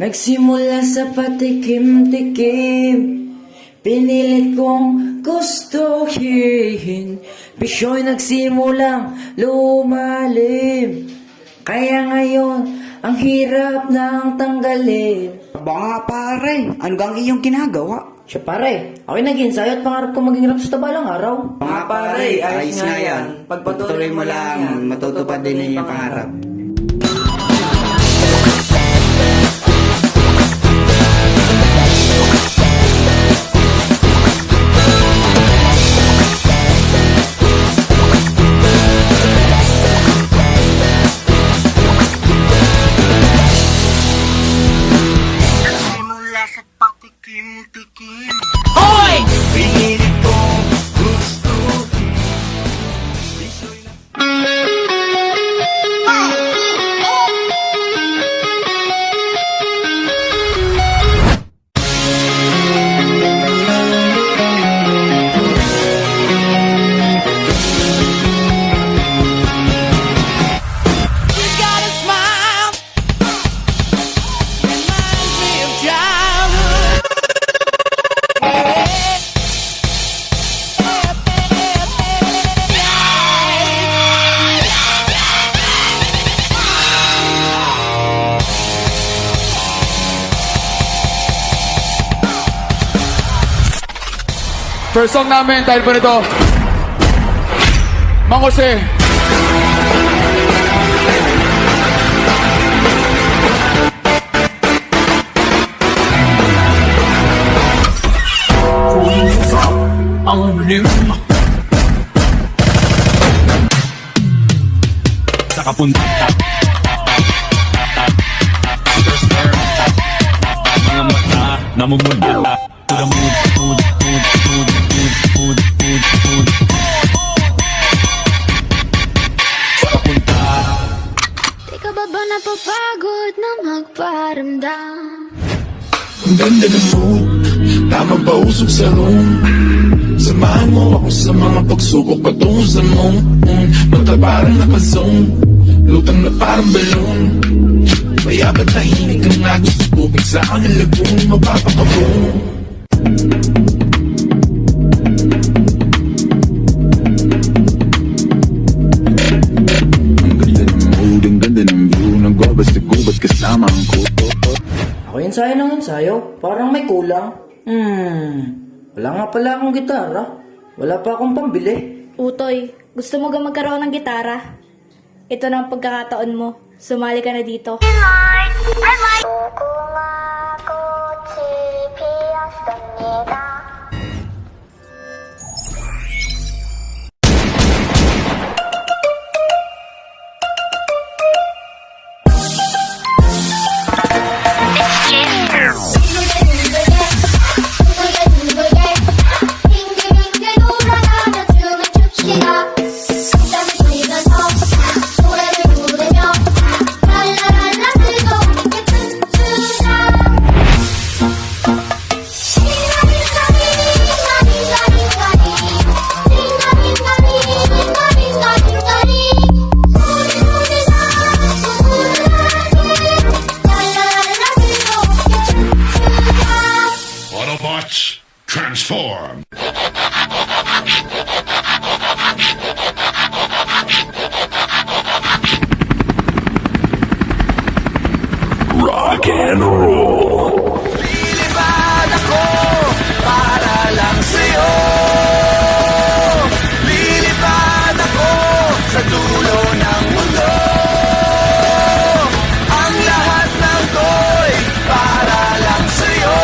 Nagsimula sa patikim-tikim, pinilit kong gustuhin. Bisyo'y nagsimulang lumalim, kaya ngayon ang hirap nang tanggalin. Baka pare, ano gang iyong ginagawa? Siya pare, ako'y nag-ensayo at pangarap ko maging rapstar balang araw. Mga pare, ayos nga yan. Pagpatuloy mo lang, matutupad din ang iyong pangarap. Hoy! Pinilit kong gustuhin. You got a smile, reminds me of childhood. First song namin, dahil po nito, Mang Jose. Ang lim sa kapunta mga mata namumula to the mood sa kapunta. Di ka ba napapagod na magparamdam? Ang ganda ng mood, tamang pausok sa room. Samahan mo ako sa mga pagsubok patungo sa moon. Mata parang nakazone, lutang na parang balon. Mayabat tahimik ang nagos sa tubig sa akin ng lagoon. Mapapakabong. Ang ganda ng mood, ang ganda ng view. Nagwabas-tigubat kasama ang kuto. Ako ensayo ng ensayo, parang may kulang. Wala nga pala akong gitara. Wala pa akong pambili. Utoy, gusto mo ga magkaroon ng gitara? Ito na ang pagkakataon mo. Sumali ka na dito. Autobots, transform! Rock and roll! Lilipad ako para lang sa'yo. Lilipad ako sa dulo ng mundo. Ang lahat ng to'y para lang sa'yo.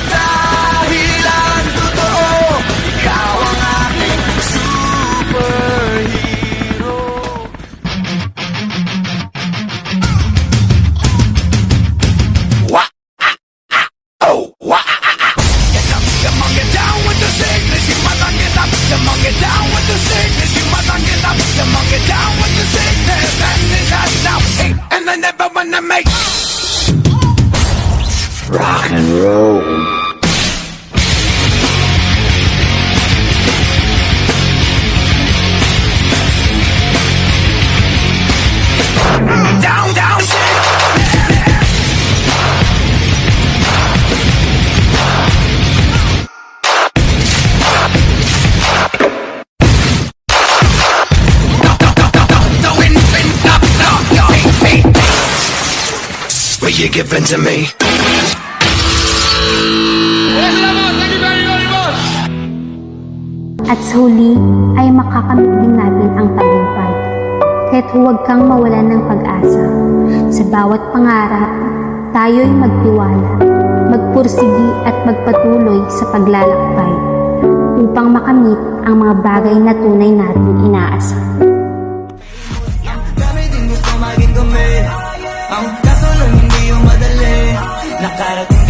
Dahil ang totoo, ikaw ang aking superhero. Get down with the sickness, you must not get up. You must get down with the sickness, you must not get up. You must get down with the sickness, and it's us now. Hey, and I never wanna make Rock and roll! down, down, shit. you're giving to me. At sa huli ay makakamit din natin ang tagumpay. Kaya't huwag kang mawalan ng pag-asa. Sa bawat pangarap, tayo'y magtiwala, magpursigi at magpatuloy sa paglalakbay upang makamit ang mga bagay na tunay nating inaasam. Kami din gusto maging kami. Ang kaso lang hindi yung madali. Nakarating